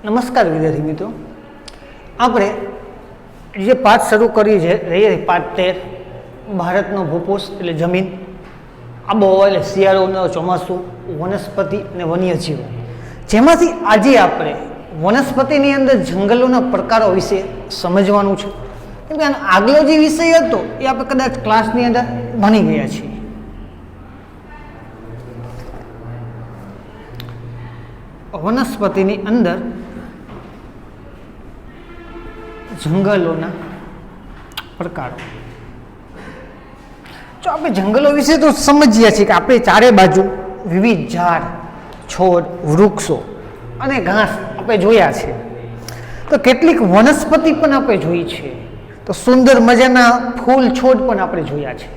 નમસ્કાર વિદ્યાર્થી મિત્રો, આપણે જે પાઠ શરૂ કરી છે રહીએ પાઠ 13 ભારતનો ભૂપોષ એટલે જમીન, આબોહવા એટલે શિયાળો, ઉનાળો, ચોમાસું, વનસ્પતિ અને વન્યજીવો, જેમાંથી આજે આપણે વનસ્પતિની અંદર જંગલોના પ્રકારો વિશે સમજવાનું છે. કેમ કે આનો આગલો જે વિષય હતો એ આપણે કદાચ ક્લાસની અંદર ભણી ગયા છીએ. વનસ્પતિની અંદર જંગલોના પ્રકારો. જો આપણે જંગલો વિશે તો સમજીએ છીએ કે આપણે ચારે બાજુ વિવિધ ઝાડ, છોડ, વૃક્ષો અને ઘાસ આપણે જોયા છે. તો કેટલીક વનસ્પતિ પણ આપણે જોઈ છે. તો સુંદર મજાના ફૂલ છોડ પણ આપણે જોયા છે.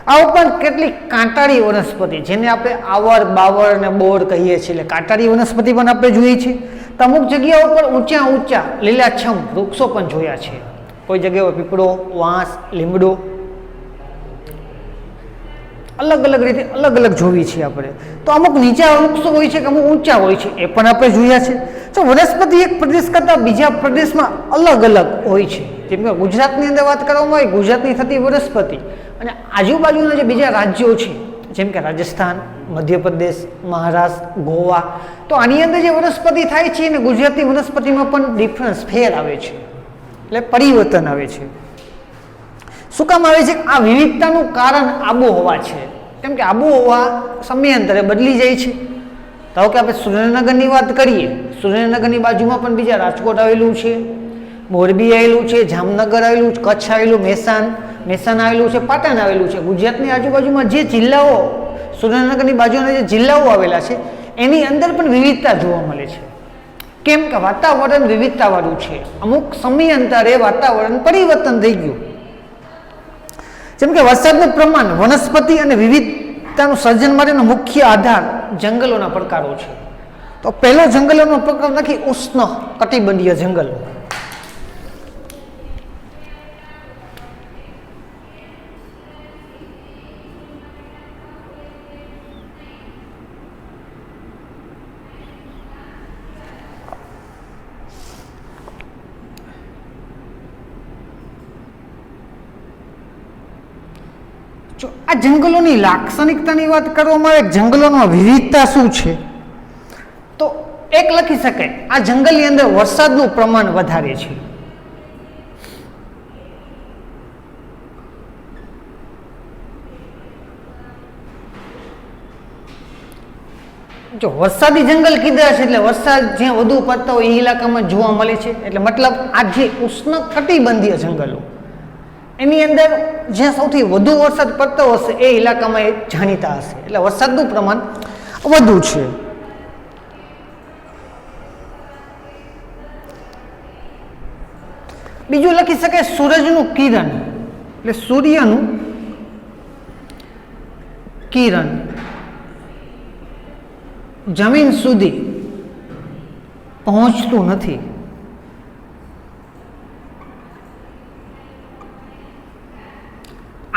આ ઉપરાંત કેટલીક કાંટાળી વનસ્પતિ, જેને આપણે આવર, બાવર અને બોર કહીએ છીએ, એટલે કાંટાળી વનસ્પતિ પણ આપણે જોઈએ છીએ. તો અમુક જગ્યાઓ પર ઊંચા ઊંચા લીલાછમ વૃક્ષો પણ જોયા છે. કોઈ જગ્યાએ પીપળો, વાંસ, લીમડો, અલગ અલગ રીતે અલગ અલગ જોવી છે આપણે. તો અમુક નીચા વૃક્ષો હોય છે કે અમુક ઊંચા હોય છે, એ પણ આપણે જોયા છે. તો વનસ્પતિ એક પ્રદેશ કરતાં બીજા પ્રદેશમાં અલગ અલગ હોય છે. જેમ કે ગુજરાતની અંદર વાત કરવામાં આવે, ગુજરાતની થતી વનસ્પતિ અને આજુબાજુના જે બીજા રાજ્યો છે, જેમ કે રાજસ્થાન, મધ્યપ્રદેશ, મહારાષ્ટ્ર, ગોવા, તો આની અંદર જે વનસ્પતિ થાય છે અને ગુજરાતની વનસ્પતિમાં પણ ડિફરન્સ, ફેર આવે છે, એટલે પરિવર્તન આવે છે. શું કામ આવે છે? આ વિવિધતાનું કારણ આબોહવા છે. કેમ કે આબોહવા સમયાંતરે બદલી જાય છે. ધારો કે આપણે સુરેન્દ્રનગરની વાત કરીએ, સુરેન્દ્રનગરની બાજુમાં પણ બીજા રાજકોટ આવેલું છે, મોરબી આવેલું છે, જામનગર આવેલું છે, કચ્છ આવેલું, મહેસાણા આવેલું છે, પાટણ આવેલું છે. ગુજરાતની આજુબાજુમાં જે જિલ્લાઓ, સુરેન્દ્રનગરની બાજુના જે જિલ્લાઓ આવેલા છે, એની અંદર પણ વિવિધતા જોવા મળે છે. કેમ કે વાતાવરણ વિવિધતાવાળું છે. અમુક સમયાંતરે વાતાવરણ પરિવર્તન થઈ ગયું. જેમ કે વરસાદનું પ્રમાણ, વનસ્પતિ અને વિવિધતાનું સર્જન માટેનો મુખ્ય આધાર જંગલોના પ્રકારો છે. તો પહેલો જંગલોનો પ્રકાર નથી ઉષ્ણ કટિબંધીય જંગલો. જો આ જંગલોની લાક્ષણિકતાની વાત કરવામાં આવે, જંગલોમાં વિવિધતા શું છે, તો એક લખી શકાય, આ જંગલની અંદર વરસાદનું પ્રમાણ વધારે છે. જો વરસાદી જંગલ કીધા છે એટલે વરસાદ જ્યાં વધુ પડતો હોય એ ઇલાકામાં જોવા મળે છે. એટલે મતલબ આ જે ઉષ્ણ કટિબંધીય જંગલો, એની અંદર જ્યાં સૌથી વધુ વરસાદ પડતો હશે એ ઇલાકામાં એ જાણીતા હશે, એટલે વરસાદનું પ્રમાણ વધુ છે. બીજું લખી શકાય સૂરજનું કિરણ, એટલે સૂર્યનું કિરણ જમીન સુધી પહોંચતું નથી.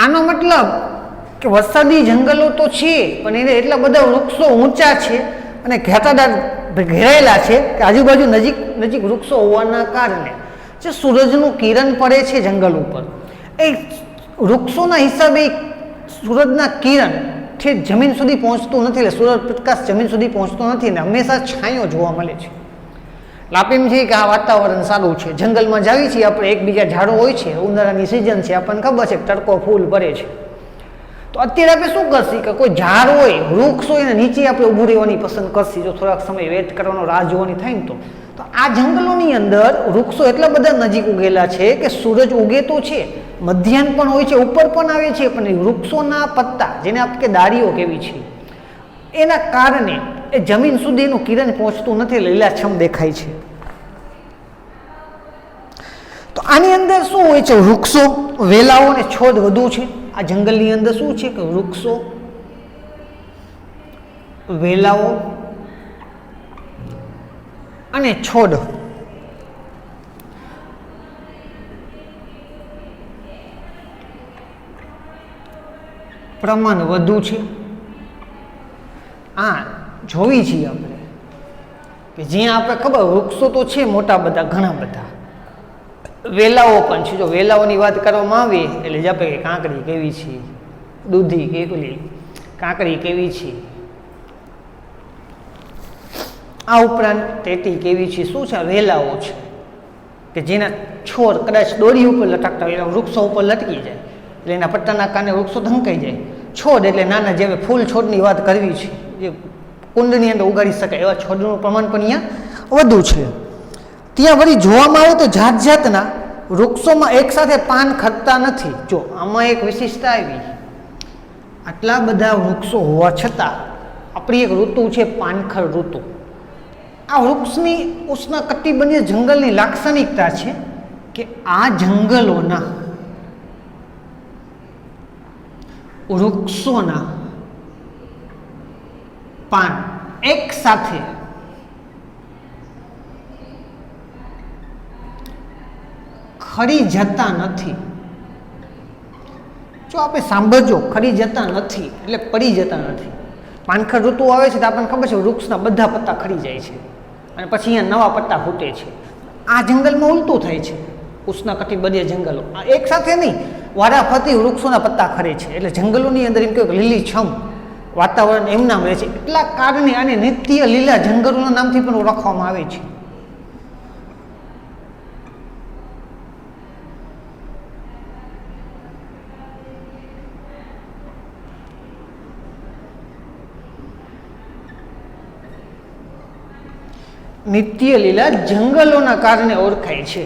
આનો મતલબ કે વરસાદી જંગલો તો છે, પણ એને એટલા બધા વૃક્ષો ઊંચા છે અને ઘેટાદાર ઘેરાયેલા છે કે આજુબાજુ નજીક નજીક વૃક્ષો હોવાના કારણે જે સૂરજનું કિરણ પડે છે જંગલ ઉપર, એ વૃક્ષોના હિસાબે સૂરજના કિરણ છે જમીન સુધી પહોંચતું નથી. એટલે સૂરજ પ્રકાશ જમીન સુધી પહોંચતો નથી ને હંમેશા છાંયો જોવા મળે છે. લાપીમ છે કે આ વાતાવરણ સારું છે. જંગલમાં જાવી છીએ આપણે, એકબીજા ઝાડો હોય છે, ઉનાળાની સિઝન છે, આપણને ખબર છે તડકો ફૂલ પડે છે. તો અત્યારે આપણે શું કરશી કે કોઈ ઝાડ હોય, વૃક્ષ હોય ને નીચે આપણે ઊભું રહેવાની પસંદ કરશી, જો થોડાક સમય વેટ કરવાનો, રાહ જોવાની થાય ને. તો આ જંગલોની અંદર વૃક્ષો એટલા બધા નજીક ઉગેલા છે કે સૂરજ ઉગે તો છે, મધ્યાહન પણ હોય છે, ઉપર પણ આવે છે, પણ વૃક્ષોના પત્તા, જેને આપણે દાળીઓ કેવી છે, એના કારણે એ જમીન સુધી એનું કિરણ પહોંચતું નથી, લીલાછમ દેખાય છે. તો આની અંદર શું હોય છે? વૃક્ષો, વેલાઓ અને છોડ વધુ છે. આ જંગલની અંદર શું છે કે વૃક્ષો, વેલાઓ અને છોડ પ્રમાણ વધુ છે. આ જોવી છીએ આપણે. કે જ્યાં આપણે ખબર વૃક્ષો તો છે મોટા બધા, ઘણા બધા, વેલાઓ પણ છે. જો વેલાઓની વાત કરવામાં આવે એટલે જ આપણે કાંકરી કેવી છે, દૂધી કેવી, કાંકરી કેવી છે, આ ઉપરાંત ટેટી કેવી છે, શું છે? વેલાઓ છે કે જેના છોડ કદાચ દોરી ઉપર લટકતા હોય, એના વૃક્ષો ઉપર લટકી જાય એટલે એના પટ્ટાના કારણે વૃક્ષો ધંકાઈ જાય. છોડ એટલે નાના, જે ફૂલ છોડની વાત કરવી છે, જે કુંડની અંદર ઉગાડી શકાય એવા છોડનું પ્રમાણ પણ અહીંયા વધુ છે. ત્યાં વળી જોવામાં આવે તો જાત જાતના વૃક્ષોમાં એકસાથે પાન ખરતા નથી. જો આમાં એક વિશિષ્ટતા આવી, આટલા બધા વૃક્ષો હોવા છતાં આપણી એક ઋતુ છે પાનખર ઋતુ. આ વૃક્ષની ઉષ્ણકટિબંધીય જંગલની લાક્ષણિકતા છે કે આ જંગલોના વૃક્ષોના પાન એક સાથે ખરી જતા નથી. જો આપણે સાંભળજો, ખરી જતા નથી એટલે પડી જતા નથી. પાનખર ઋતુ આવે છે તો આપણને ખબર છે વૃક્ષના બધા પત્તા ખરી જાય છે અને પછી અહીંયા નવા પત્તા ફૂટે છે. આ જંગલમાં ઉલટું થાય છે. ઉષ્ણકટિબંધીય જંગલો આ એક સાથે નહીં, વારાફરતી વૃક્ષોના પત્તા ખરે છે એટલે જંગલોની અંદર એમ કહેવાય લીલીછમ વાતાવરણ એમ નામ રહે છે. એટલા કારણે આને નિત્ય લીલા જંગલોના નામથી પણ ઓળખવામાં આવે છે. નિત્ય લીલા જંગલોના કારણે ઓળખાય છે.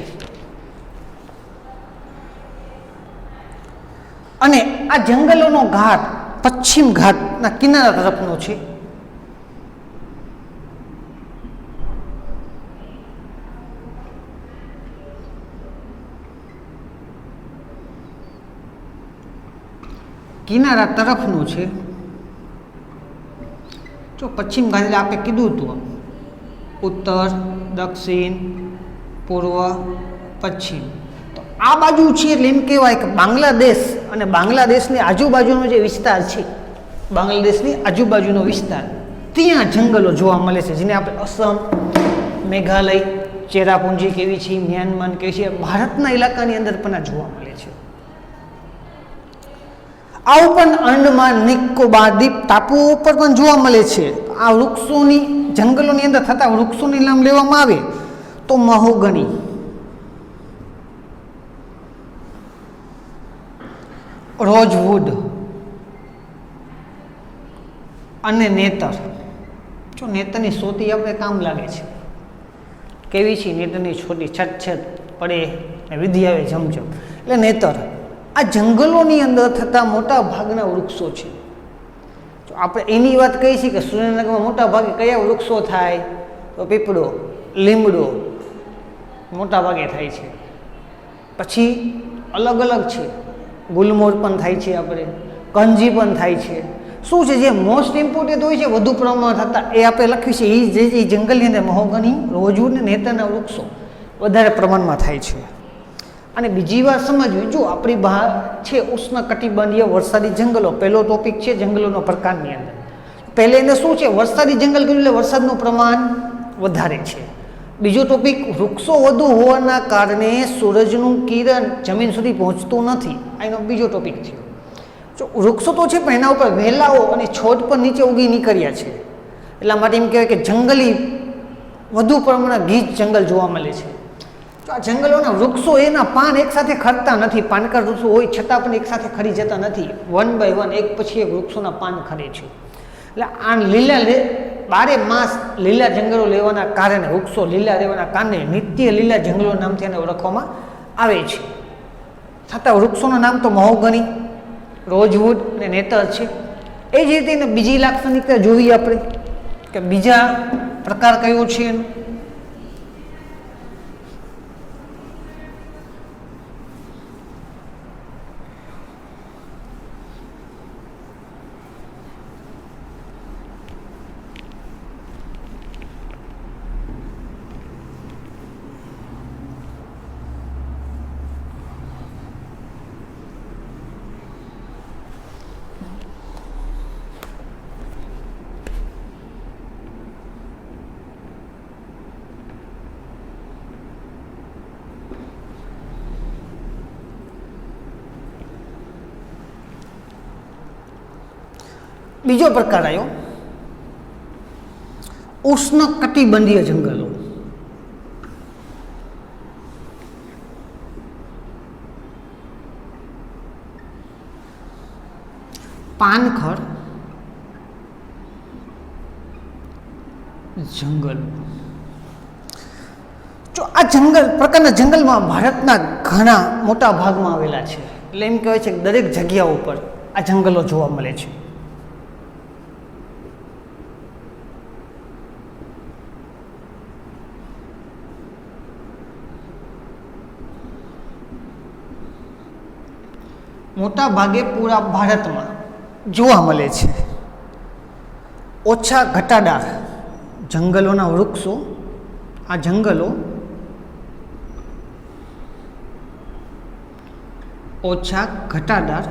અને આ જંગલોનો ઘાટ પશ્ચિમ ઘાટના કિનારા તરફનો છે. કિનારા તરફનો છે. જો પશ્ચિમ ઘાટ એટલે આપણે કીધું હતું ઉત્તર, દક્ષિણ, પૂર્વ, પશ્ચિમ. તો આ બાજુ છે એટલે એમ કહેવાય કે બાંગ્લાદેશ અને બાંગ્લાદેશની આજુબાજુનો જે વિસ્તાર છે, બાંગ્લાદેશની આજુબાજુનો વિસ્તાર, ત્યાં જંગલો જોવા મળે છે, જેને આપણે અસમ, મેઘાલય, ચેરાપુંજી કેવી છે, મ્યાનમાર કેવી છે, ભારતના ઇલાકાની અંદર પણ આ જોવા મળે છે. આ ઉપરાંત અંડમાન નિકોબાર દ્વીપ ટાપુઓ ઉપર પણ જોવા મળે છે. આ વૃક્ષોની જંગલોની અંદર થતા વૃક્ષોની નામ લેવામાં આવે તો મહોગની, રોઝવુડ અને નેતર. જો નેતરની સોટી આપણે કામ લાગે છે, કેવી છે નેતરની છોટી, છત પડે વિધિ આવે જમજમ, એટલે નેતર. આ જંગલોની અંદર થતા મોટા ભાગના વૃક્ષો છે. જો આપણે એની વાત કહી છીએ કે સુરેન્દ્રનગરમાં મોટા ભાગે કયા વૃક્ષો થાય તો પીપળો, લીમડો મોટા ભાગે થાય છે. પછી અલગ અલગ છે, ગુલમોર પણ થાય છે, આપણે કંજી પણ થાય છે. શું છે જે મોસ્ટ ઇમ્પોર્ટન્ટ હોય છે વધુ પ્રમાણમાં થતા એ આપણે લખ્યું છે, એ જે જંગલની અંદર મહોગની, રોઝવુડ ને નેતરના વૃક્ષો વધારે પ્રમાણમાં થાય છે. અને બીજી વાત સમજવી, જો આપણી બહાર છે ઉષ્ણકટિબંધીય વરસાદી જંગલો, પહેલો ટોપિક છે જંગલોનો પ્રકારની અંદર. પહેલે એને શું છે, વરસાદી જંગલ કર્યું એટલે વરસાદનું પ્રમાણ વધારે છે. બીજો ટોપિક, વૃક્ષો વધુ હોવાના કારણે સૂરજનું કિરણ જમીન સુધી પહોંચતું નથી, આ એનો બીજો ટોપિક થયો. જો વૃક્ષો તો છે પણ એના ઉપર વેલાઓ અને છોડ પણ નીચે ઉગી નીકળ્યા છે, એટલા માટે એમ કહેવાય કે જંગલી વધુ પ્રમાણમાં ગીચ જંગલ જોવા મળે છે. તો આ જંગલોના વૃક્ષો એના પાન એકસાથે ખરતા નથી, પાનકર વૃક્ષો હોય છતાં પણ એકસાથે ખરી જતા નથી, વન બાય વન એક પછી એક વૃક્ષોના પાન ખરે છે. એટલે આ લીલા બારે માસ લીલા જંગલો લેવાના કારણે, વૃક્ષો લીલા રહેવાના કારણે નિત્ય લીલા જંગલો નામથી એને ઓળખવામાં આવે છે. છતાં વૃક્ષોનું નામ તો મહોગની, રોઝવુડ અને નેતર છે. એ જ રીતે એને બીજી લાક્ષણિકતા જોઈએ આપણે કે બીજા પ્રકાર કયો છે એનો. બીજો પ્રકાર આવ્યો ઉષ્ણકટિબંધીય જંગલો. પાનખર જંગલ. જો આ પ્રકારના જંગલમાં ભારતના ઘણા મોટા ભાગમાં આવેલા છે. એટલે એમ કહેવાય છે કે દરેક જગ્યા ઉપર આ જંગલો જોવા મળે છે. મોટા ભાગે પૂરા ભારતમાં જોવા મળે છે. ઓછા ઘટાદાર જંગલોના વૃક્ષો, આ જંગલો ઓછા ઘટાદાર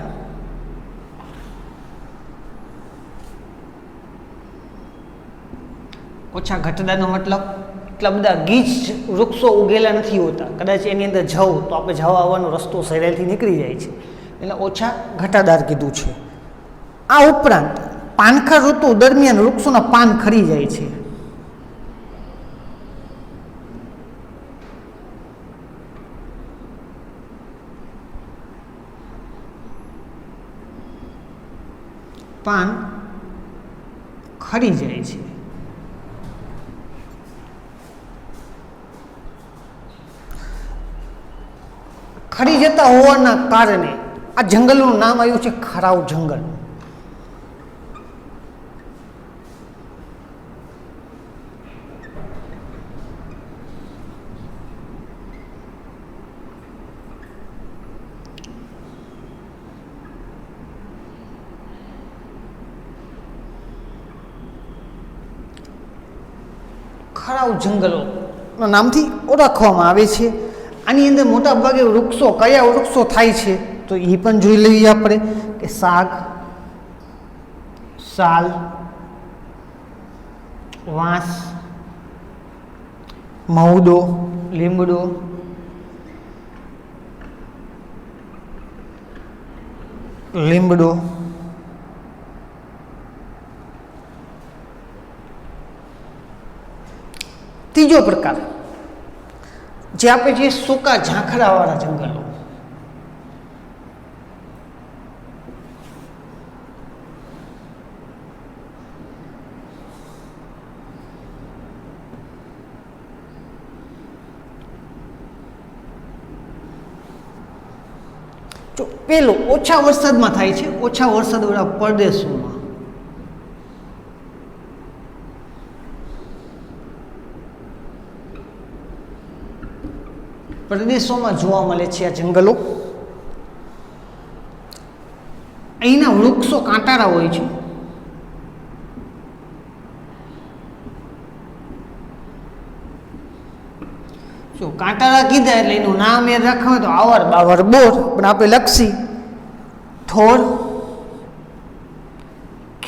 ઘટાદારનો મતલબ એટલા બધા ગીચ વૃક્ષો ઉગેલા નથી હોતા. કદાચ એની અંદર જવું તો આપણે જવા આવવાનો રસ્તો સહેલાઈથી નીકળી જાય છે, એટલે ઓછા ઘટાદાર કીધું છે. આ ઉપરાંત પાનખર ઋતુ દરમિયાન વૃક્ષોના પાન ખરી જાય છે. પાન ખરી જાય છે. ખરી જતા હોવાના કારણે આ જંગલનું નામ આવ્યું છે ખરાવ જંગલ. ખરાવ જંગલોના નામથી ઓળખવામાં આવે છે. આની અંદર મોટા ભાગે વૃક્ષો, કયા વૃક્ષો થાય છે તો એ પણ જોઈ લઈએ આપણે કે સાગ, સાલ, વાંસ, મહુદો, લીમડો, ત્રીજો પ્રકાર જે આપણે જે સૂકા ઝાંખરાવાળા જંગલો. જો પેલું ઓછા વરસાદમાં થાય છે, ઓછા વરસાદવાળા પ્રદેશોમાં. પ્રદેશોમાં જોવા મળે છે આ જંગલો. અહીંના વૃક્ષો કાંટાળા હોય છે. જો કાંટાળા કીધા એટલે એનું નામ યાદ રાખવું તો આવર, બાવર, બોર, પણ આપણે લક્ષી, થોર,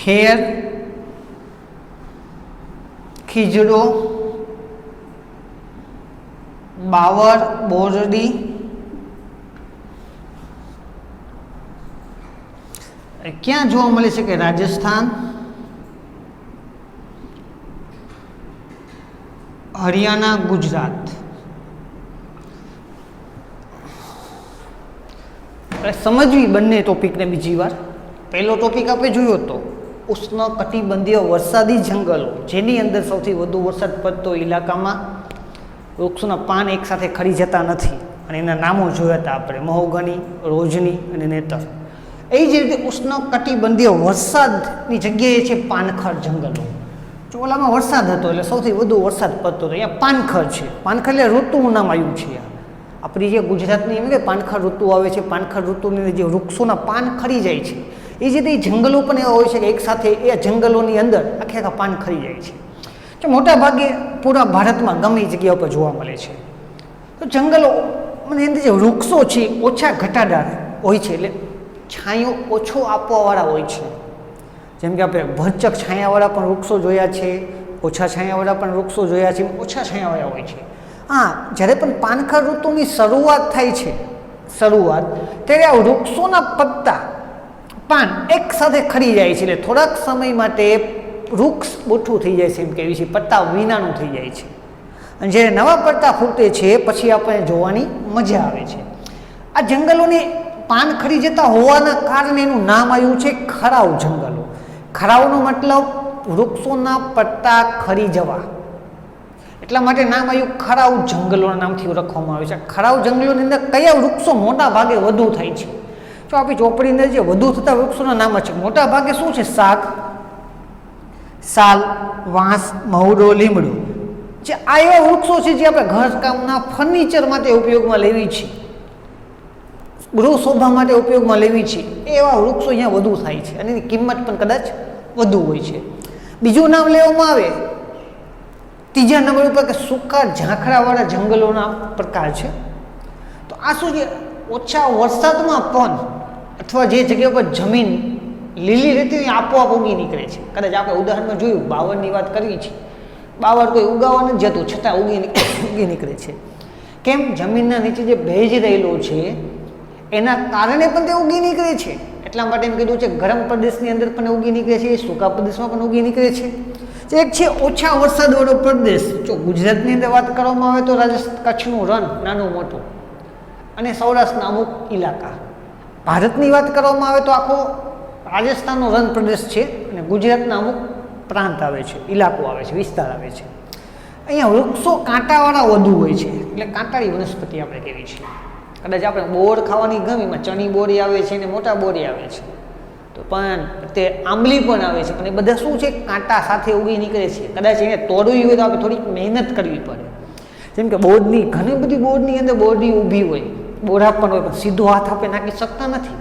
ખેર, ખીજડો, બાવર, બોરડી, ક્યાં જોવા મળે છે કે રાજસ્થાન, હરિયાણા, ગુજરાત. સમજવી બંને ટોપિકને બીજી વાર. પહેલો ટોપિક આપણે જોયો હતો ઉષ્ણકટિબંધીય વરસાદી જંગલો, જેની અંદર સૌથી વધુ વરસાદ પડતો ઇલાકામાં વૃક્ષોના પાન એકસાથે ખરી જતા નથી, અને એના નામો જોયા હતા આપણે, મહોગની, રોજની અને નેતર. એ જ રીતે ઉષ્ણકટિબંધીય વરસાદની જગ્યાએ છે પાનખર જંગલો. જો ઓલામાં વરસાદ હતો એટલે સૌથી વધુ વરસાદ પડતો હતો, અહીંયા પાનખર છે. પાનખર એટલે ઋતુનું નામ આવ્યું છે. આપણી જે ગુજરાતની એમ કે પાનખર ઋતુ આવે છે, પાનખર ઋતુની જે વૃક્ષોના પાન ખરી જાય છે, એ જ રીતે જંગલો પણ એવા હોય છે કે એકસાથે એ જંગલોની અંદર આખે આખા પાન ખરી જાય છે. જે મોટા ભાગે પૂરા ભારતમાં ગમે એ જગ્યા ઉપર જોવા મળે છે. તો જંગલો મને અંદર જે વૃક્ષો છે ઓછા ઘટાદાર હોય છે, એટલે છાંયો ઓછો આપવાવાળા હોય છે. જેમ કે આપણે ભરચક છાયાવાળા પણ વૃક્ષો જોયા છે, ઓછા છાયાવાળા પણ વૃક્ષો જોયા છે, ઓછા છાયાવાળા હોય છે. હા, જ્યારે પણ પાનખર ઋતુની શરૂઆત થાય છે, ત્યારે આ વૃક્ષોના પત્તા પાન એક સાથે ખરી જાય છે, એટલે થોડાક સમય માટે વૃક્ષ બુઠ્ઠું થઈ જાય છે, એમ કહેવી છે, પત્તા વિનાનું થઈ જાય છે, અને જ્યારે નવા પત્તા ફૂટે છે પછી આપણે જોવાની મજા આવે છે. આ જંગલોને પાન ખરી જતા હોવાના કારણે એનું નામ આવ્યું છે ખરાવ જંગલો. ખરાવનો મતલબ વૃક્ષોના પત્તા ખરી જવા, એટલા માટે નામ આવ્યું ખરાવ જંગલોના નામથી ઓળખવામાં આવે છે. ખરાવ જંગલોની અંદર કયા વૃક્ષો મોટા ભાગે વધુ થાય છે? જો આપણી ચોપડીની અંદર જે વધુ થતા વૃક્ષોના નામ છે, મોટા ભાગે શું છે? શાક, સાલ, વાંસ, મહુડો, લીમડો. જે આ એવા વૃક્ષો છે જે આપણે ઘરકામના ફર્નિચર માટે ઉપયોગમાં લેવી છે, ગૃહ શોભા માટે ઉપયોગમાં લેવી છે, એવા વૃક્ષો અહીંયા વધુ થાય છે અને એની કિંમત પણ કદાચ વધુ હોય છે. બીજું નામ લેવામાં આવે ત્રીજા નંબર ઉપર કે સૂકા ઝાંખરાવાળા જંગલોના પ્રકાર છે. તો આ શું છે? ઓછા વરસાદમાં પણ અથવા જે જગ્યા પર જમીન લીલી રહેતી હોય આપોઆપ ઉગી નીકળે છે. કદાચ આપણે ઉદાહરણમાં જોયું, બાવળની વાત કરવી છે. બાવળ કોઈ ઉગાવવા નથી જતું, છતાં ઉગી નીકળે છે. કેમ? જમીનના નીચે જે ભેજ રહેલો છે એના કારણે પણ તે ઉગી નીકળે છે. એટલા માટે એમ કીધું છે ગરમ પ્રદેશની અંદર પણ ઉગી નીકળે છે, સૂકા પ્રદેશમાં પણ ઉગી નીકળે છે. એક છે ઓછા વરસાદવાળો પ્રદેશ. જો ગુજરાતની અંદર વાત કરવામાં આવે તો રાજસ્થાન, કચ્છનું રણ નાનું મોટું, અને સૌરાષ્ટ્રના અમુક ઇલાકા. ભારતની વાત કરવામાં આવે તો આખો રાજસ્થાનનો રણ પ્રદેશ છે અને ગુજરાતના અમુક પ્રાંત આવે છે, ઇલાકો આવે છે, વિસ્તાર આવે છે. અહીંયા વૃક્ષો કાંટાવાળા વધુ હોય છે, એટલે કાંટાળી વનસ્પતિ આપણે કહેવી છે. કદાચ આપણે બોર ખાવાની ગમીમાં ચણી બોરી આવે છે અને મોટા બોરી આવે છે, તો પણ તે આંબલી પણ આવે છે, પણ એ બધા શું છે? કાંટા સાથે ઉગી નીકળે છે. કદાચ એને તોડવી હોય તો આપણે થોડીક મહેનત કરવી પડે. જેમ કે બોર્ડની ઘણી બધી બોર્ડની અંદર બોરડી ઊભી હોય, બોરા પણ હોય, પણ સીધો હાથ આપણે નાખી શકતા નથી.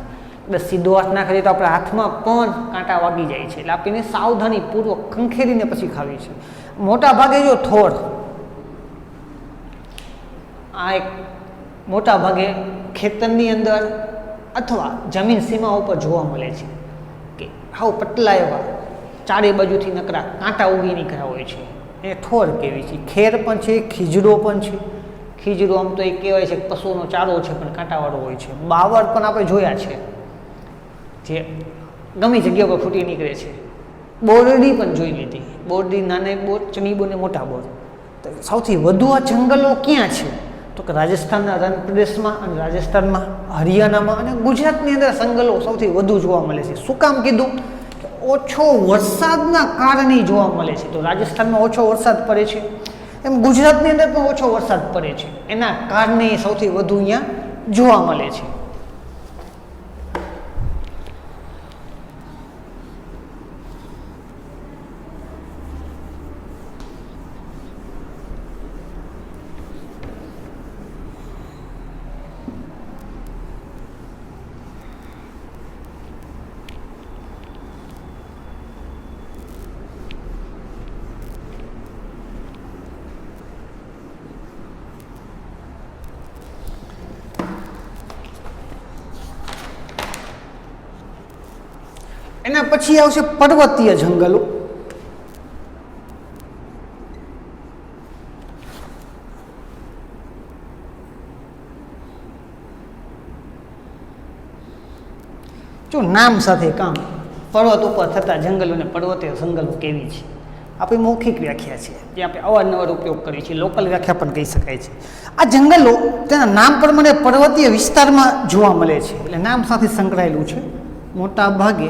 એટલે સીધો હાથ નાખીએ તો આપણા હાથમાં પણ કાંટા વાગી જાય છે, એટલે આપણે સાવધાનીપૂર્વક ખંખેરીને પછી ખાવી છે. મોટા ભાગે જો થોડ, આ એક મોટા ભાગે ખેતરની અંદર અથવા જમીન સીમા ઉપર જોવા મળે છે કે હાવ પતલા એવા ચારે બાજુથી નકરા કાંટા ઉગી નીકળ્યા હોય છે, એ ઠોર કહેવી છે. ખેર પણ છે, ખીજડો પણ છે. ખીજડો આમ તો એ કહેવાય છે કે પશુનો ચારો છે, પણ કાંટાવાળો હોય છે. બાવળ પણ આપણે જોયા છે, જે ગમે જગ્યા પર ફૂટી નીકળે છે. બોરડી પણ જોઈ લીધી, બોરડી નાની બોર, ચણી બોર ને મોટા બોર. તો સૌથી વધુ આ જંગલો ક્યાં છે? તો કે રાજસ્થાનના રણ પ્રદેશમાં, અને રાજસ્થાનમાં, હરિયાણામાં અને ગુજરાતની અંદર જંગલો સૌથી વધુ જોવા મળે છે. શું કામ કીધું? કે ઓછો વરસાદના કારણે જોવા મળે છે. તો રાજસ્થાનમાં ઓછો વરસાદ પડે છે, એમ ગુજરાતની અંદર પણ ઓછો વરસાદ પડે છે, એના કારણે સૌથી વધુ અહીંયા જોવા મળે છે. એના પછી આવશે પર્વતીય જંગલો. જો નામ સાથે કામ, પર્વત ઉપર થતા જંગલોને પર્વતીય જંગલો કેવી છે? આપણી મૌખિક વ્યાખ્યા છે, જે આપણે અવારનવાર ઉપયોગ કરીએ છીએ. લોકલ વ્યાખ્યા પણ કહી શકાય છે. આ જંગલો તેના નામ પ્રમાણે પર્વતીય વિસ્તારમાં જોવા મળે છે, એટલે નામ સાથે સંકળાયેલું છે. મોટા ભાગે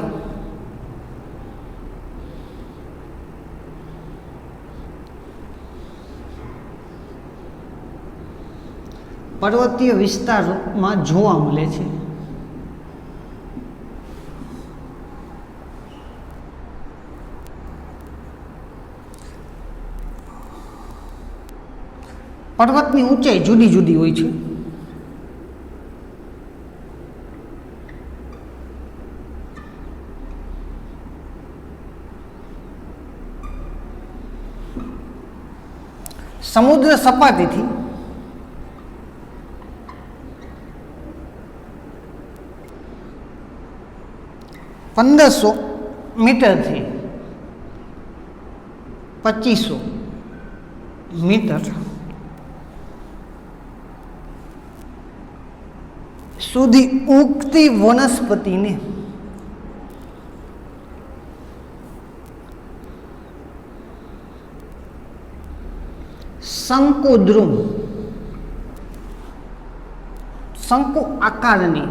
પર્વતીય વિસ્તારોમાં જોવા મળે છે. પર્વતની ઊંચાઈ જુદી જુદી હોય છે. સમુદ્ર સપાટીથી 1500 મીટરથી 2500 મીટર સુધી ઉગતી વનસ્પતિને શંકુદ્રુમ, શંકુ આકારની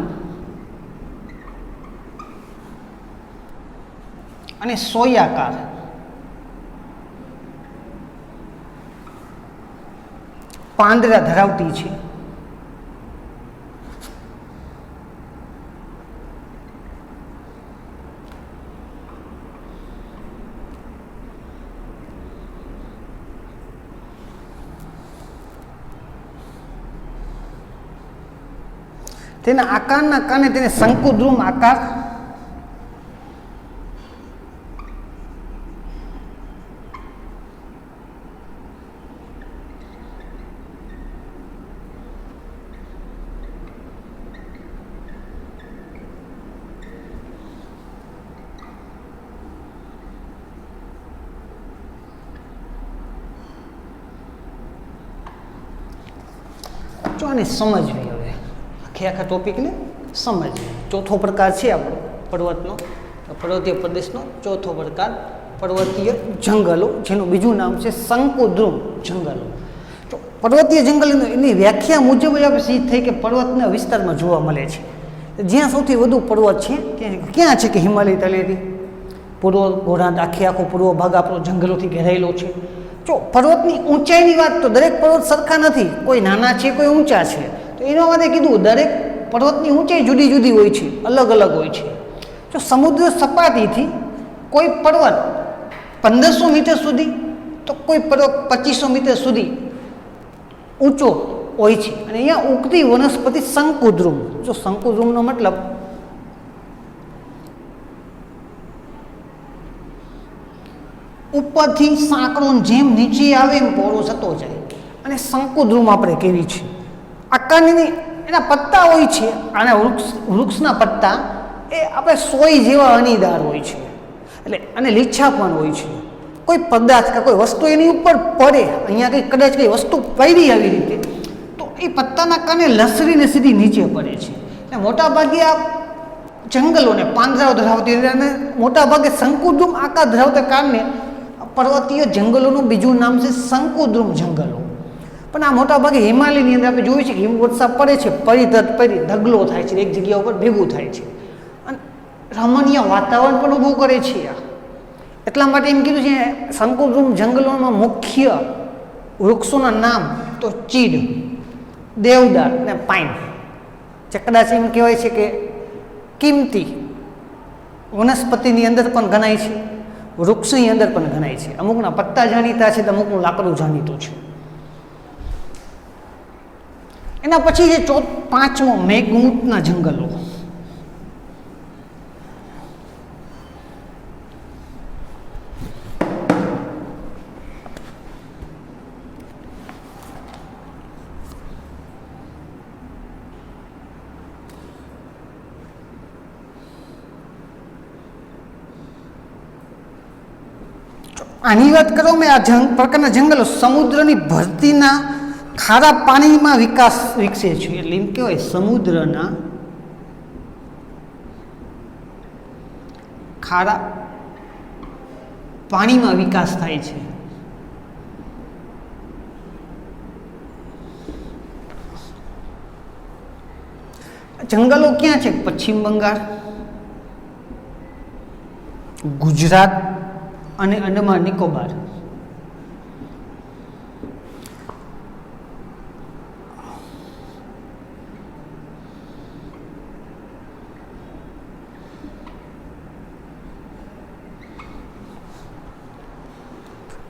અને સોયાકાર પાંદડા ધરાવતી છે. તેના આકારના કારણે તેને શંકુદ્રુમ આકાર જો આને સમજવી. હવે આખા ટોપિકને સમજવી. ચોથો પ્રકાર છે આપણો પર્વતનો, પર્વતીય પ્રદેશનો ચોથો પ્રકાર પર્વતીય જંગલો, જેનું બીજું નામ છે શંકુદ્રુમ જંગલો. તો પર્વતીય જંગલ એની વ્યાખ્યા મુજબ જ આપણે સિદ્ધ થઈ કે પર્વતના વિસ્તારમાં જોવા મળે છે. જ્યાં સૌથી વધુ પર્વત છે ત્યાં ક્યાં છે કે હિમાલય તળેટી, પૂર્વ ગોળાર્ધ, આખો પૂર્વ ભાગ આપણો જંગલોથી ઘેરાયેલો છે. જો પર્વતની ઊંચાઈની વાત, તો દરેક પર્વત સરખા નથી, કોઈ નાના છે, કોઈ ઊંચા છે. તો એના માટે કીધું દરેક પર્વતની ઊંચાઈ જુદી જુદી હોય છે, અલગ અલગ હોય છે. જો સમુદ્ર સપાટીથી કોઈ પર્વત 1500 મીટર સુધી, તો કોઈ પર્વત 2500 મીટર સુધી ઊંચો હોય છે. અને અહીંયા ઉગતી વનસ્પતિ શંકુદ્રુમ. જો શંકુદ્રુમનો મતલબ ઉપરથી સાંકડો જેમ નીચે આવે એમ પહોળો થતો જાય. અને શંકુદ્રુમ આપણે કેવી છે આકારની એના પત્તા હોય છે. આના વૃક્ષના પત્તા એ આપણે સોય જેવા અણીદાર હોય છે, એટલે અને લીછા પણ હોય છે. કોઈ પદાર્થ કે કોઈ વસ્તુ એની ઉપર પડે, અહીંયા કંઈ કદાચ કંઈ વસ્તુ પડી આવી રીતે, તો એ પત્તાના કારણે લસરીને સીધી નીચે પડે છે. એટલે મોટાભાગે આ જંગલોને પાંદડાઓ ધરાવતી અને મોટાભાગે શંકુદ્રુમ આકાર ધરાવતા કારણે પર્વતીય જંગલોનું બીજું નામ છે શંકુદ્રુમ જંગલો. પણ આ મોટાભાગે હિમાલયની અંદર આપણે જોયું છે કે હિમવર્ષા પડે છે, પરી ઢગલો થાય છે, એક જગ્યા ઉપર ભેગું થાય છે અને રમણીય વાતાવરણ પણ ઊભું કરે છે. એટલા માટે એમ કીધું છે શંકુદ્રુમ જંગલોમાં મુખ્ય વૃક્ષોના નામ તો ચીડ, દેવદાર અને પાઇન, જે કદાચ એમ કહેવાય છે કે કિંમતી વનસ્પતિની અંદર પણ ગણાય છે, વૃક્ષની અંદર પણ ગણાય છે. અમુકના પત્તા જાણીતા છે તો અમુકનું લાકડું જાણીતું છે. એના પછી છે પાંચમો મેઘમૂતના જંગલો. આની વાત કરો મેં આ પ્રકારના જંગલો સમુદ્રની ભરતીના ખારા પાણીમાં વિકસે છે. એટલે એમ કહેવાય સમુદ્રના ખારા પાણીમાં વિકાસ થાય છે. જંગલો ક્યાં છે? પશ્ચિમ બંગાળ, ગુજરાત અને અંડમાન નિકોબાર.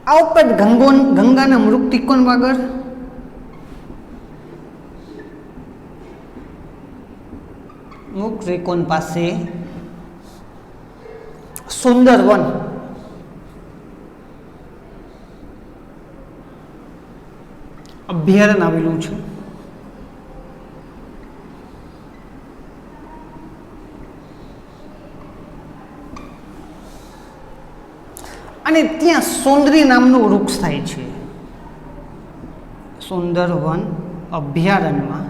આ ઉપરાંત ગંગાના મૃત્તિકોણ ત્રિકોણ પાસે સુંદરવન અભયારણ્ય આવેલું છે. અને ત્યાં સુંદરી નામનું વૃક્ષ થાય છે. સુંદરવન અભયારણ્યમાં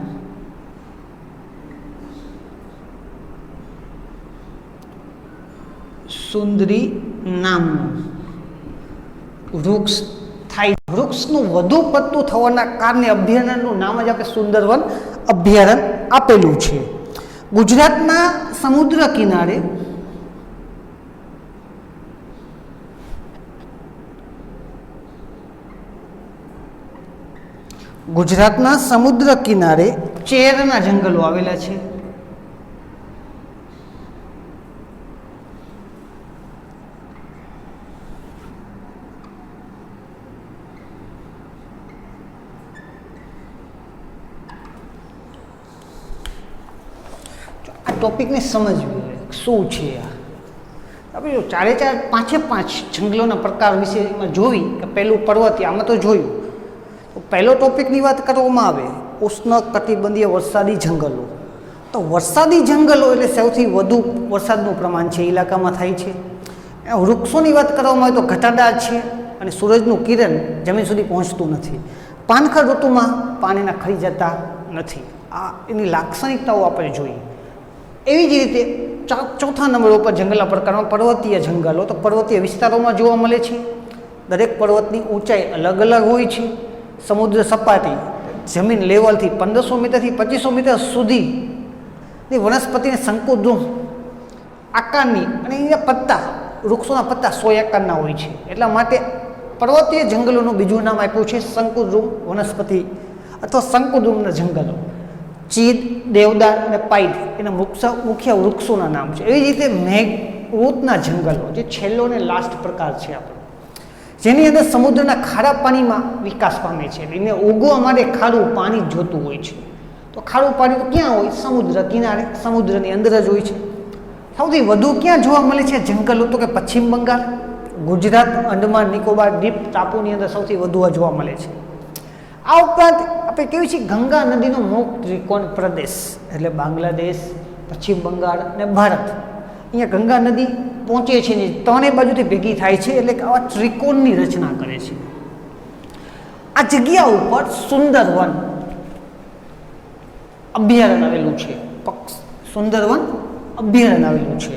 સુંદરી નામનું વૃક્ષ થાય. વૃક્ષનું વધુ પડતું થવાના કારણે અભયારણ્યનું નામ જ આપણે સુંદરવન અભયારણ્ય આપેલું છે. ગુજરાતના સમુદ્ર કિનારે ચેરના જંગલો આવેલા છે. ટોપિકને સમજવી હોય શું છે આ. આપણે જો પાંચે પાંચ જંગલોના પ્રકાર વિશે એમાં જોઈ કે પહેલું પર્વતીય, આમાં તો જોયું. તો પહેલો ટોપિકની વાત કરવામાં આવે ઉષ્ણ કટિબંધીય વરસાદી જંગલો. તો વરસાદી જંગલો એટલે સૌથી વધુ વરસાદનું પ્રમાણ છે ઇલાકામાં થાય છે. વૃક્ષોની વાત કરવામાં આવે તો ઘટાદાર છે અને સૂરજનું કિરણ જમીન સુધી પહોંચતું નથી. પાનખર ઋતુમાં પાણીના ખરી જતા નથી. આ એની લાક્ષણિકતાઓ આપણે જોઈએ. એવી જ રીતે ચોથા નંબર ઉપર જંગલના પ્રકારમાં પર્વતીય જંગલો. તો પર્વતીય વિસ્તારોમાં જોવા મળે છે. દરેક પર્વતની ઊંચાઈ અલગ અલગ હોય છે. સમુદ્ર સપાટી જમીન લેવલથી 1500 મીટરથી 2500 મીટર સુધીની વનસ્પતિને શંકુદ્રુમ આકારની અને એના પત્તા, વૃક્ષોના પત્તા 100 આકારના હોય છે. એટલા માટે પર્વતીય જંગલોનું બીજું નામ આપ્યું છે શંકુદ્રુમ વનસ્પતિ અથવા શંકુદ્રુમના જંગલો. ચીડ, દેવદાર અને પાઇડ એના મુખ્ય વૃક્ષોના નામ છે. એવી રીતે મેઘવૃતના જંગલો જે છેલ્લો અને લાસ્ટ પ્રકાર છે આપણો, જેની અંદર સમુદ્રના ખારા પાણીમાં વિકાસ પામે છે. એને ઉગવા માટે ખારું પાણી જોતું હોય છે. તો ખારું પાણી તો ક્યાં હોય? સમુદ્ર કિનારે, સમુદ્રની અંદર જ હોય છે. સૌથી વધુ ક્યાં જોવા મળે છે જંગલો? તો કે પશ્ચિમ બંગાળ, ગુજરાત, અંડમાન નિકોબાર દ્વીપ ટાપુની અંદર સૌથી વધુ જોવા મળે છે. આ ઉપરાંત આપણે કહેવું છે ગંગા નદીનો મુખ ત્રિકોણ પ્રદેશ એટલે બાંગ્લાદેશ, પશ્ચિમ બંગાળ અને ભારત. અહીંયા ગંગા નદી પહોંચે છે ને ત્રણેય બાજુથી ભેગી થાય છે એટલે કે આવા ત્રિકોણની રચના કરે છે. આ જગ્યા ઉપર સુંદરવન અભયારણ્ય આવેલું છે. સુંદરવન અભયારણ્ય આવેલું છે.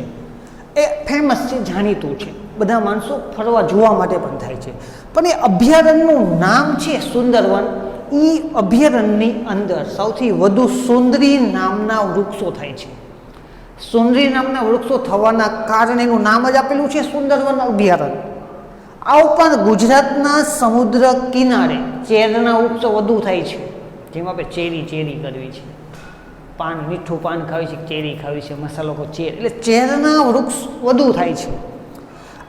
એ ફેમસ છે, જાણીતું છે. બધા માણસો ફરવા જોવા માટે પણ થાય છે. પણ એ અભયારણ્યનું નામ છે સુંદરવન. એ અભયારણ્યની અંદર સૌથી વધુ સુંદરી નામના વૃક્ષો થાય છે. સુંદરી નામના વૃક્ષો થવાના કારણે એનું નામ જ આપેલું છે સુંદરવન અભયારણ્ય. આ ઉપરાંત ગુજરાતના સમુદ્ર કિનારે ચેરના વૃક્ષો વધુ થાય છે. જેમાં આપણે ચેરી કરવી છે, પાન, મીઠું પાન ખાવી છે, ચેરી ખાવી છે, મસાલો ચેર, એટલે ચેરના વૃક્ષ વધુ થાય છે.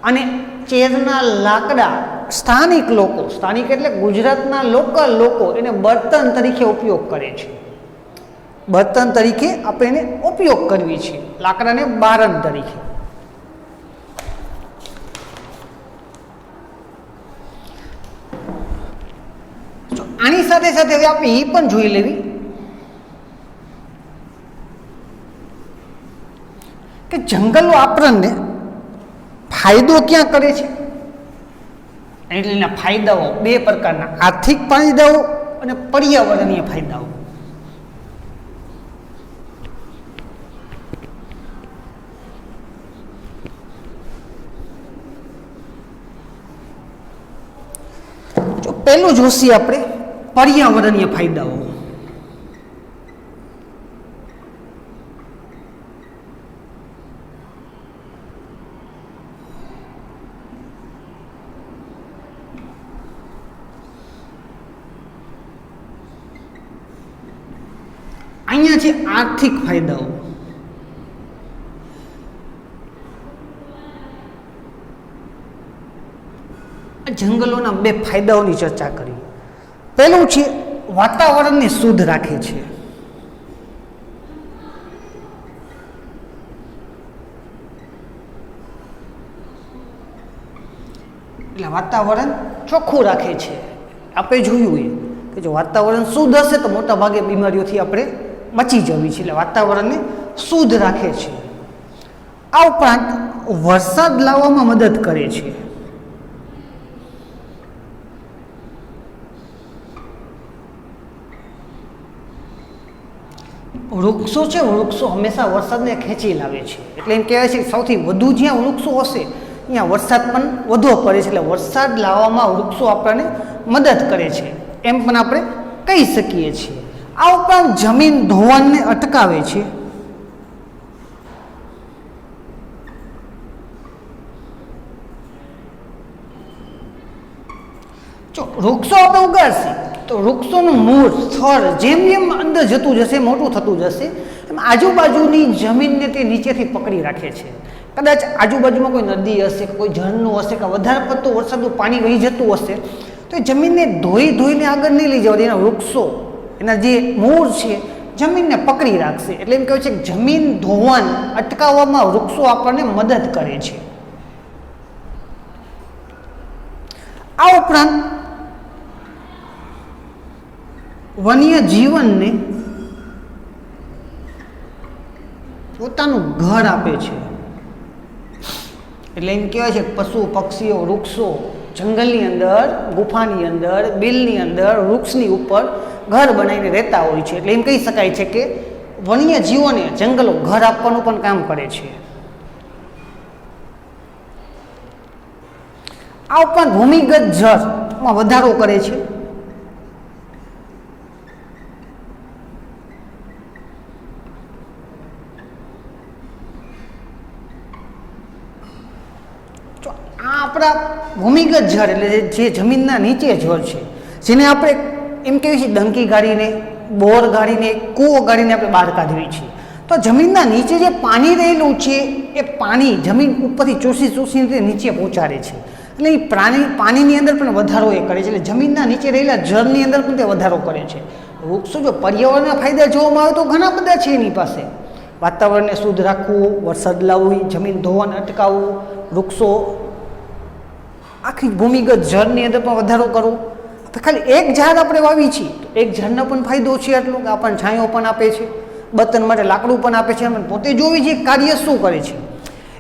અને ચેરના લાકડા સ્થાનિક એટલે ગુજરાતના લોકલ લોકો એને બર્તન તરીકે ઉપયોગ કરે છે. બર્તન તરીકે આપણે એને ઉપયોગ કરવી છે, લાકડાને બારણ તરીકે. આની સાથે સાથે હવે આપણે એ પણ જોઈ લેવી કે જંગલો આપણને ફાયદો ક્યાં કરે છે. એટલે એના ફાયદાઓ બે પ્રકારના, આર્થિક ફાયદાઓ અને પર્યાવરણીય ફાયદાઓ. જો પહેલું જોશી આપણે પર્યાવરણીય ફાયદાઓ. અહીંયા છે આર્થિક ફાયદાઓ. જંગલોના બે ફાયદાઓની ચર્ચા કરી. પહેલું છે વાતાવરણને શુદ્ધ રાખે છે. એટલે વાતાવરણ ચોખ્ખું રાખે છે. આપણે જોયું કે જો વાતાવરણ શુદ્ધ હશે તો મોટા ભાગે બીમારીઓથી આપણે બચી જવી છે. એટલે વાતાવરણને શુદ્ધ રાખે છે. આ ઉપરાંત વરસાદ લાવવામાં મદદ કરે છે. વૃક્ષો છે, વૃક્ષો હંમેશા વરસાદને ખેંચી લાવે છે. એટલે એમ કહેવાય છે કે સૌથી વધુ જ્યાં વૃક્ષો હશે અહીંયા વરસાદ પણ વધુ પડે છે, એટલે વરસાદ લાવવામાં વૃક્ષો આપણને મદદ કરે છે એમ પણ આપણે કહી શકીએ છીએ. આ ઉપરાંત જમીન ધોવાણને અટકાવે છે. જો વૃક્ષો આપણે ઉગાડશે તો વૃક્ષોનું મૂળ સ્થળ જેમ જેમ અંદર જતું જશે, મોટું થતું જશે, એમ આજુબાજુની જમીનને તે નીચેથી પકડી રાખે છે. કદાચ આજુબાજુમાં કોઈ નદી હશે, કોઈ ઝરણું હશે કે વધારે પડતું વરસાદનું પાણી વહી જતું હશે તો એ જમીનને ધોઈને આગળ નહીં લઈ જવા, એના વૃક્ષો એના જે મૂળ છે જમીનને પકડી રાખશે. એટલે એમ કહેવાય છે કે જમીન ધોવાણ અટકાવવામાં વૃક્ષો આપણને મદદ કરે છે. આ ઉપરાંત વન્ય જીવનને પોતાનું ઘર આપે છે. એટલે એમ કહેવાય છે પશુ પક્ષીઓ વૃક્ષો જંગલની અંદર, ગુફાની અંદર, બિલની અંદર, વૃક્ષની ઉપર ઘર બનાવીને રહેતા હોય છે. એટલે એમ કહી શકાય છે કે વન્ય જીવોને જંગલો ઘર આપવાનું પણ કામ કરે છે. આ ઉપરાંત ભૂમિગત જળમાં વધારો કરે છે. આપણા ભૂમિગત જળ એટલે જે જમીનના નીચે જળ છે, જેને આપણે એમ કહીએ છીએ ડંકી ગાડીને, બોર ગાડીને, કૂવો ગાડીને આપણે બહાર કાઢીએ છીએ. તો જમીનના નીચે જે પાણી રહેલું છે એ પાણી જમીન ઉપરથી ચૂસીને નીચે પહોંચાડે છે. એટલે એ પાણીની અંદર પણ વધારો એ કરે છે. એટલે જમીનના નીચે રહેલા જળની અંદર પણ તે વધારો કરે છે. વૃક્ષો જો પર્યાવરણના ફાયદા જોવામાં આવે તો ઘણા બધા છે એની પાસે. વાતાવરણને શુદ્ધ રાખવું, વરસાદ લાવવી, જમીન ધોવાણ અટકાવવું, વૃક્ષો આખી ભૂમિગત જળની અંદર પણ વધારો કરવો. ખાલી એક ઝાડ આપણે વાવી છીએ તો એક ઝાડનો પણ ફાયદો છે એટલો કે આપણને છાંયો પણ આપે છે, બતન માટે લાકડું પણ આપે છે. અને પોતે જોવી છે કાર્ય શું કરે છે.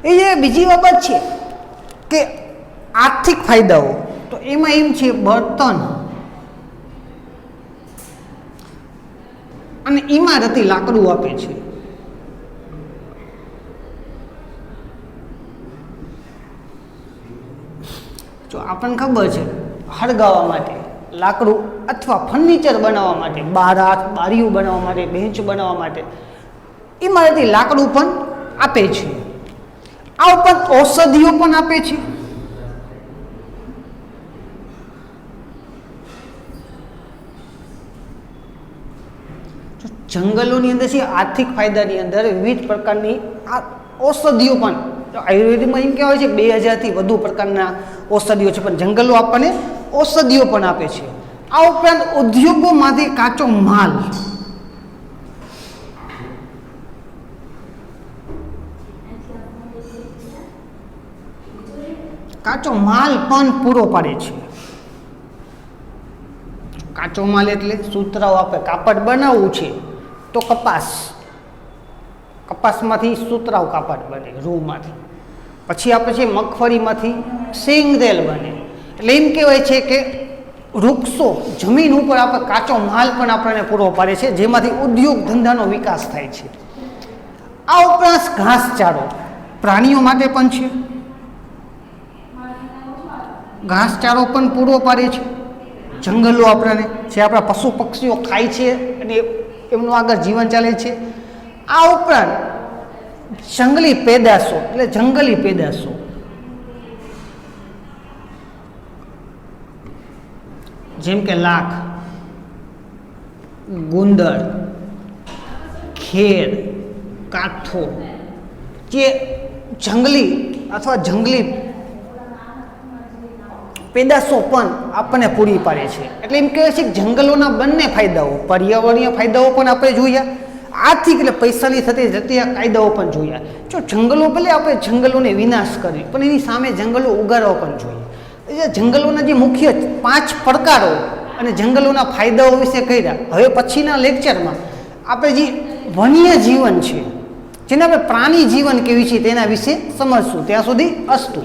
એ જે બીજી બાબત છે કે આર્થિક ફાયદાઓ, તો એમાં એમ છે બળતણ અને ઇમારતી લાકડું આપે છે. જો આપણને ખબર છે હળગાવવા માટે લાકડું અથવા ફર્નિચર બનાવવા માટે, બારીઓ બનાવવા માટે, બેન્ચ બનાવવા માટે ઇમારતી લાકડું પણ આપે છે. આ ઉપરાંત ઔષધિઓ પણ આપે છે. જંગલોની અંદર છે આર્થિક ફાયદાની અંદર વિવિધ પ્રકારની ઔષધિઓ પણ આયુર્વેદમાં એમ કહેવાય છે 2000થી વધુ પ્રકારના ઔષધિઓ છે, પણ જંગલો આપણને ઔષધિઓ પણ આપે છે. આ ઉપરાંત ઉદ્યોગોમાંથી કાચો માલ, પણ પૂરો પાડે છે. કાચો માલ એટલે સૂતરાઓ આપે. કાપડ બનાવવું છે તો કપાસમાંથી સૂતરાઓ કાપડ બને, રૂમાંથી. પછી આપણે છે મગફળીમાંથી શેંગતેલ બને. એટલે એમ કહેવાય છે કે વૃક્ષો જમીન ઉપર આપણે કાચો માલ પણ આપણને પૂરો પાડે છે, જેમાંથી ઉદ્યોગ ધંધાનો વિકાસ થાય છે. આ ઉપરાંત ઘાસચારો પ્રાણીઓ માટે પણ છે. ઘાસચારો પણ પૂરો પાડે છે. જંગલો આપણને જે આપણા પશુ પક્ષીઓ ખાય છે અને એમનું આગળ જીવન ચાલે છે. આ ઉપરાંત જંગલી પેદાશો એટલે જંગલી પેદાશો જેમ કે લાખ, ગુંદર, ખેર, કાઠો, જે જંગલી અથવા જંગલી પેદાશો પણ આપણને પૂરી પાડે છે. એટલે એમ કહેવાય છે કે જંગલોના બંને ફાયદાઓ, પર્યાવરણીય ફાયદાઓ પણ આપણે જોયા, આર્થિક એટલે પૈસાની થતી જતી કાયદાઓ પણ જોયા. જો જંગલો ભલે આપણે જંગલોને વિનાશ કરી, પણ એની સામે જંગલો ઉગાડવા પણ જોઈએ. જંગલોના જે મુખ્ય 5 પડકારો અને જંગલોના ફાયદાઓ વિશે કહ્યા. હવે પછીના લેક્ચરમાં આપણે જે વન્ય જીવન છે, જેને આપણે પ્રાણી જીવન કેવી છે તેના વિશે સમજશું. ત્યાં સુધી અસ્તુ.